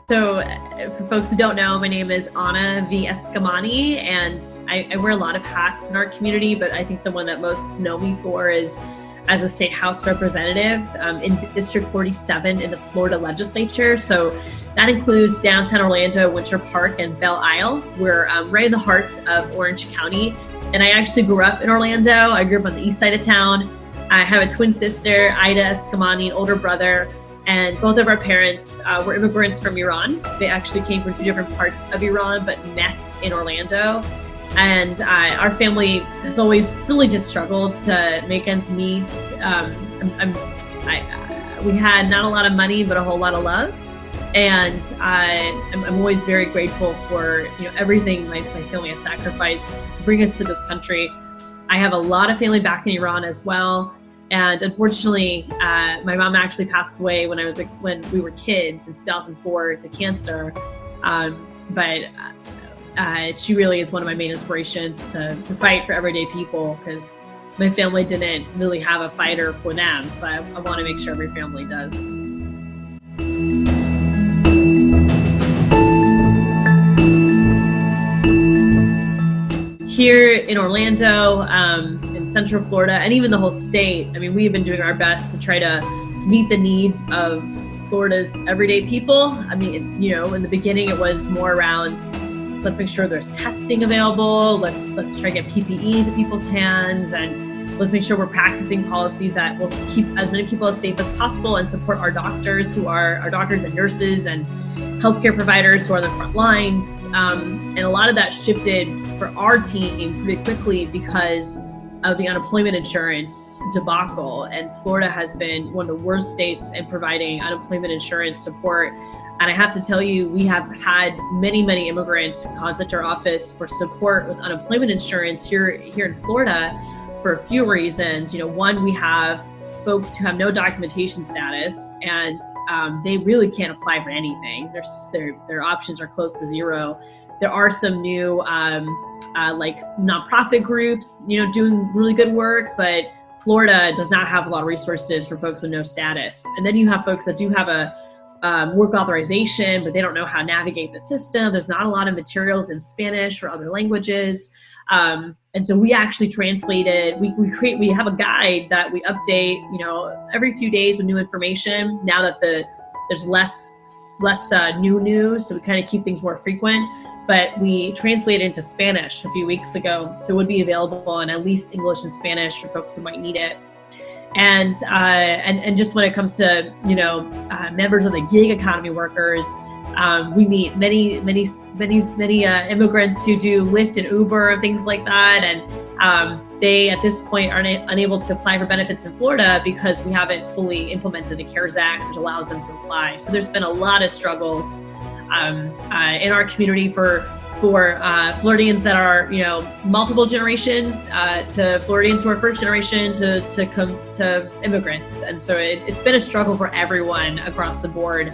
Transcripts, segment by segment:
So for folks who don't know, my name is Anna V. Eskamani, and I wear a lot of hats in our community, but I think the one that most know me for is as a state house representative in District 47 in the Florida legislature. So that includes downtown Orlando, Winter Park, and Belle Isle. We're right in the heart of Orange County. And I actually grew up in Orlando. I grew up on the east side of town. I have a twin sister, Ida Eskamani, an older brother. And both of our parents were immigrants from Iran. They actually came from two different parts of Iran, but met in Orlando. And our family has always really just struggled to make ends meet. We had not a lot of money, but a whole lot of love. And I'm always very grateful for everything my family has sacrificed to bring us to this country. I have a lot of family back in Iran as well. And unfortunately, my mom actually passed away when we were kids in 2004 to cancer. But she really is one of my main inspirations to fight for everyday people, because my family didn't really have a fighter for them. So I want to make sure every family does. Here in Orlando, in Central Florida, and even the whole state, I mean, we've been doing our best to try to meet the needs of Florida's everyday people. I mean, in the beginning, it was more around, let's make sure there's testing available. Let's try to get PPE into people's hands, and let's make sure we're practicing policies that will keep as many people as safe as possible and support our doctors, who are our doctors and nurses and healthcare providers who are on the front lines. And a lot of that shifted for our team pretty quickly because of the unemployment insurance debacle. And Florida has been one of the worst states in providing unemployment insurance support. And I have to tell you, we have had many immigrants contact our office for support with unemployment insurance here in Florida for a few reasons. One, we have folks who have no documentation status, and they really can't apply for anything. Their options are close to zero. There are some new like nonprofit groups, doing really good work, but Florida does not have a lot of resources for folks with no status. And then you have folks that do have a work authorization, but they don't know how to navigate the system. There's not a lot of materials in Spanish or other languages. And so we actually translated, we have a guide that we update, every few days with new information now that there's less new news. So we kind of keep things more frequent, but we translated into Spanish a few weeks ago. So it would be available in at least English and Spanish for folks who might need it. And just when it comes to, members of the gig economy workers, we meet many immigrants who do Lyft and Uber and things like that. And they, at this point, are unable to apply for benefits in Florida because we haven't fully implemented the CARES Act, which allows them to apply. So there's been a lot of struggles in our community for Floridians that are, multiple generations, to Floridians who are first generation, to immigrants. And so it's been a struggle for everyone across the board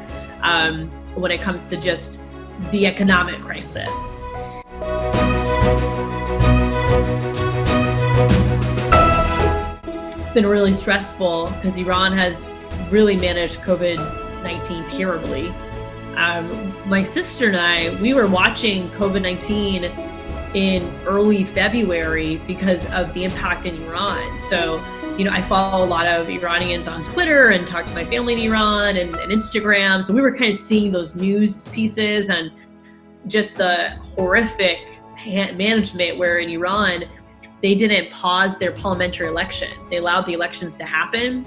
when it comes to just the economic crisis. It's been really stressful because Iran has really managed COVID-19 terribly. My sister and I, we were watching COVID-19 in early February because of the impact in Iran. So, I follow a lot of Iranians on Twitter and talk to my family in Iran and Instagram. So we were kind of seeing those news pieces and just the horrific management where in Iran, they didn't pause their parliamentary elections. They allowed the elections to happen.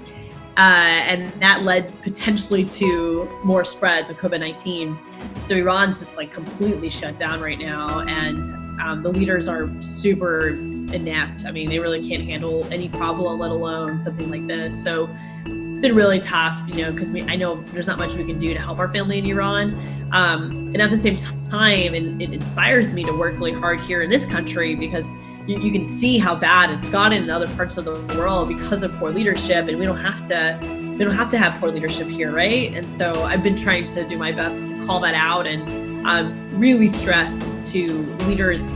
And that led potentially to more spreads of COVID-19. So Iran's just completely shut down right now. And the leaders are super inept. I mean, they really can't handle any problem, let alone something like this. So it's been really tough, because I know there's not much we can do to help our family in Iran. And at the same time, it inspires me to work really hard here in this country because you can see how bad it's gotten in other parts of the world because of poor leadership, and we don't have to have poor leadership here, right? And so I've been trying to do my best to call that out and really stress to leaders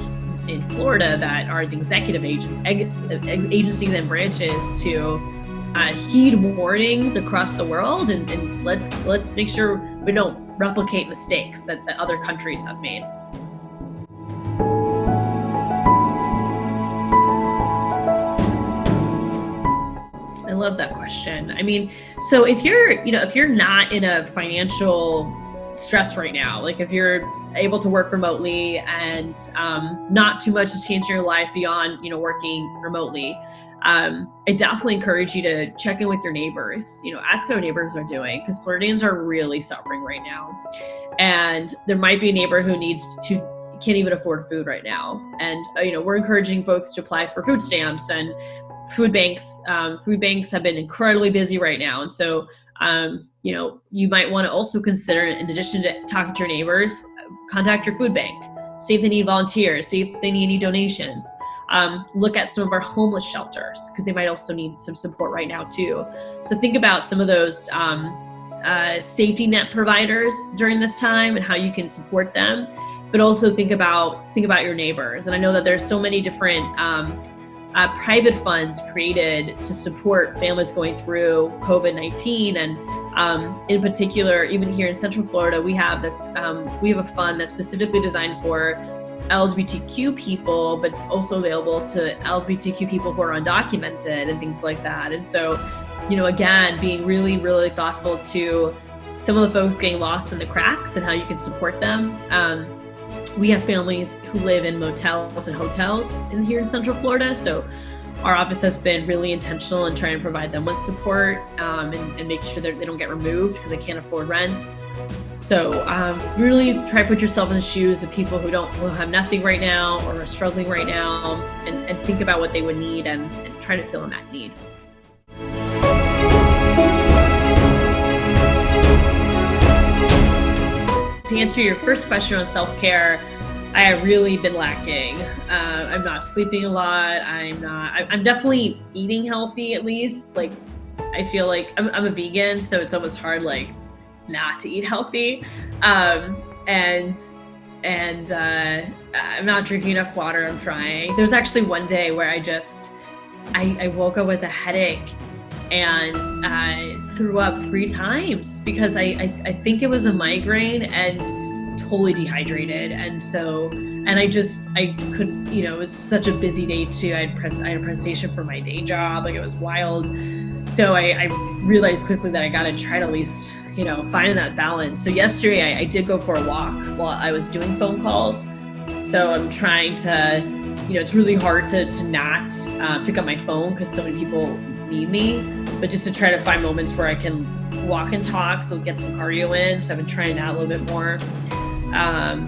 in Florida that are the executive agencies and branches to heed warnings across the world, and let's make sure we don't replicate mistakes that other countries have made. I love that question. I mean, so if you're not in a financial stress right now, like if you're able to work remotely and not too much to change your life beyond, working remotely, I definitely encourage you to check in with your neighbors, ask how neighbors are doing, because Floridians are really suffering right now. And there might be a neighbor who can't even afford food right now. And, we're encouraging folks to apply for food stamps and food banks. Food banks have been incredibly busy right now. And so, you might want to also consider, in addition to talking to your neighbors, contact your food bank, see if they need volunteers, see if they need any donations. Look at some of our homeless shelters, because they might also need some support right now too. So think about some of those safety net providers during this time and how you can support them, but also think about your neighbors. And I know that there's so many different private funds created to support families going through COVID-19, and in particular, even here in Central Florida, we have a fund that's specifically designed for LGBTQ people, but also available to LGBTQ people who are undocumented and things like that. And so, again, being really, really thoughtful to some of the folks getting lost in the cracks and how you can support them. We have families who live in motels and hotels here in Central Florida. So our office has been really intentional in trying to provide them with support and making sure that they don't get removed because they can't afford rent. So really try to put yourself in the shoes of people who have nothing right now or are struggling right now, and think about what they would need and try to fill in that need. To answer your first question on self-care, I have really been lacking. I'm not sleeping a lot. I'm definitely eating healthy, at least. Like, I feel like I'm a vegan, so it's almost hard, like, not to eat healthy. And I'm not drinking enough water. I'm trying. There's actually one day where I woke up with a headache and I threw up 3 times because I think it was a migraine and totally dehydrated. And so, I could, it was such a busy day too. I had a presentation for my day job. Like, it was wild. So I realized quickly that I got to try to at least, find that balance. So yesterday I did go for a walk while I was doing phone calls. So I'm trying to, it's really hard to not pick up my phone because so many people need me, but just to try to find moments where I can walk and talk, so get some cardio in. So I've been trying that a little bit more.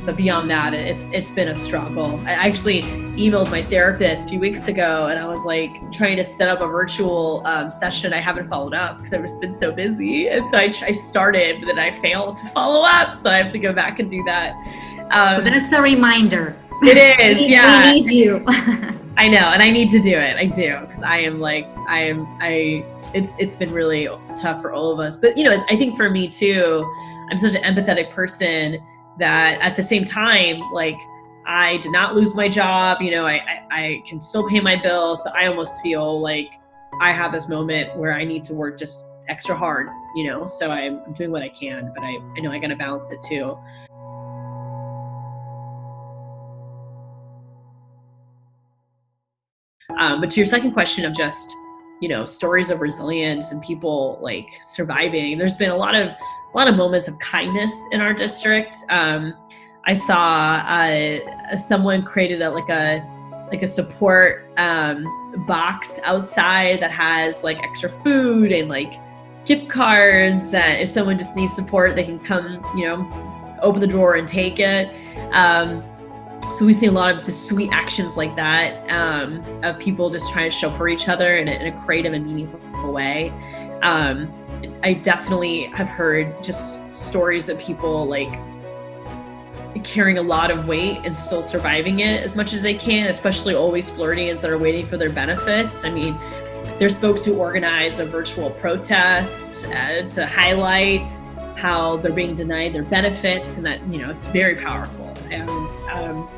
But beyond that, it's been a struggle. I actually emailed my therapist a few weeks ago, and I was like trying to set up a virtual session. I haven't followed up because I've just been so busy. And so I started, but then I failed to follow up. So I have to go back and do that. So that's a reminder. It is, yeah. We need you. I know, and I need to do it. I do, because it's been really tough for all of us. But, I think for me too, I'm such an empathetic person that at the same time, like, I did not lose my job. I can still pay my bills. So I almost feel like I have this moment where I need to work just extra hard, so I'm doing what I can, but I know I got to balance it too. But to your second question of just, stories of resilience and people like surviving, there's been a lot of moments of kindness in our district. I saw someone created a support box outside that has like extra food and like gift cards. And if someone just needs support, they can come, open the drawer and take it. So we see a lot of just sweet actions like that, of people just trying to show for each other in a creative and meaningful way. I definitely have heard just stories of people like carrying a lot of weight and still surviving it as much as they can, especially always Floridians that are waiting for their benefits. I mean, there's folks who organize a virtual protest to highlight how they're being denied their benefits, and that, it's very powerful. And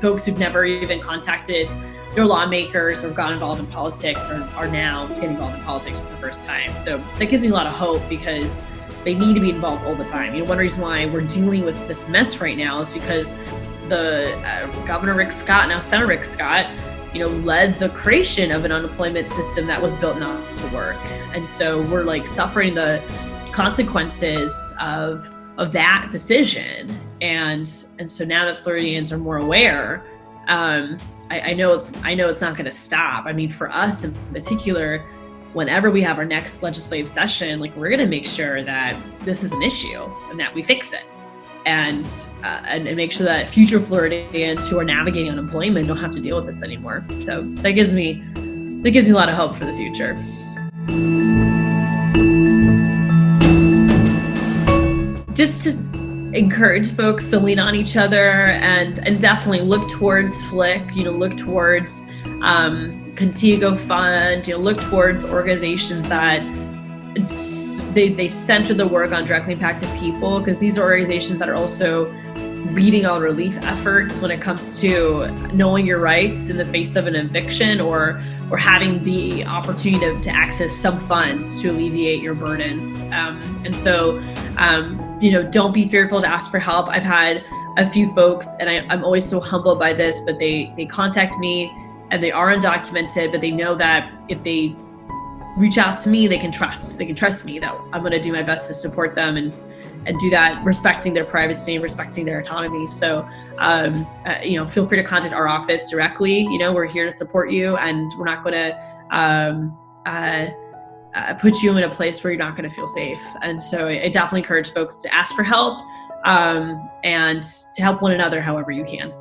folks who've never even contacted their lawmakers or got involved in politics are now getting involved in politics for the first time. So that gives me a lot of hope, because they need to be involved all the time. One reason why we're dealing with this mess right now is because the Governor Rick Scott, now Senator Rick Scott, led the creation of an unemployment system that was built not to work. And so we're like suffering the consequences of that decision. And so now that Floridians are more aware, I know it's not going to stop. I mean, for us in particular, whenever we have our next legislative session, like, we're going to make sure that this is an issue and that we fix it, and make sure that future Floridians who are navigating unemployment don't have to deal with this anymore. So that gives me a lot of hope for the future. Just to encourage folks to lean on each other and definitely look towards FLIC, look towards Contigo Fund, look towards organizations that they center the work on directly impacted people, because these are organizations that are also leading on relief efforts when it comes to knowing your rights in the face of an eviction or having the opportunity to access some funds to alleviate your burdens. And so, don't be fearful to ask for help. I've had a few folks, and I'm always so humbled by this, but they contact me and they are undocumented, but they know that if they reach out to me, they can trust me that I'm going to do my best to support them and do that, respecting their privacy and respecting their autonomy. So, feel free to contact our office directly. We're here to support you, and we're not going to put you in a place where you're not going to feel safe. And so I definitely encourage folks to ask for help, and to help one another however you can.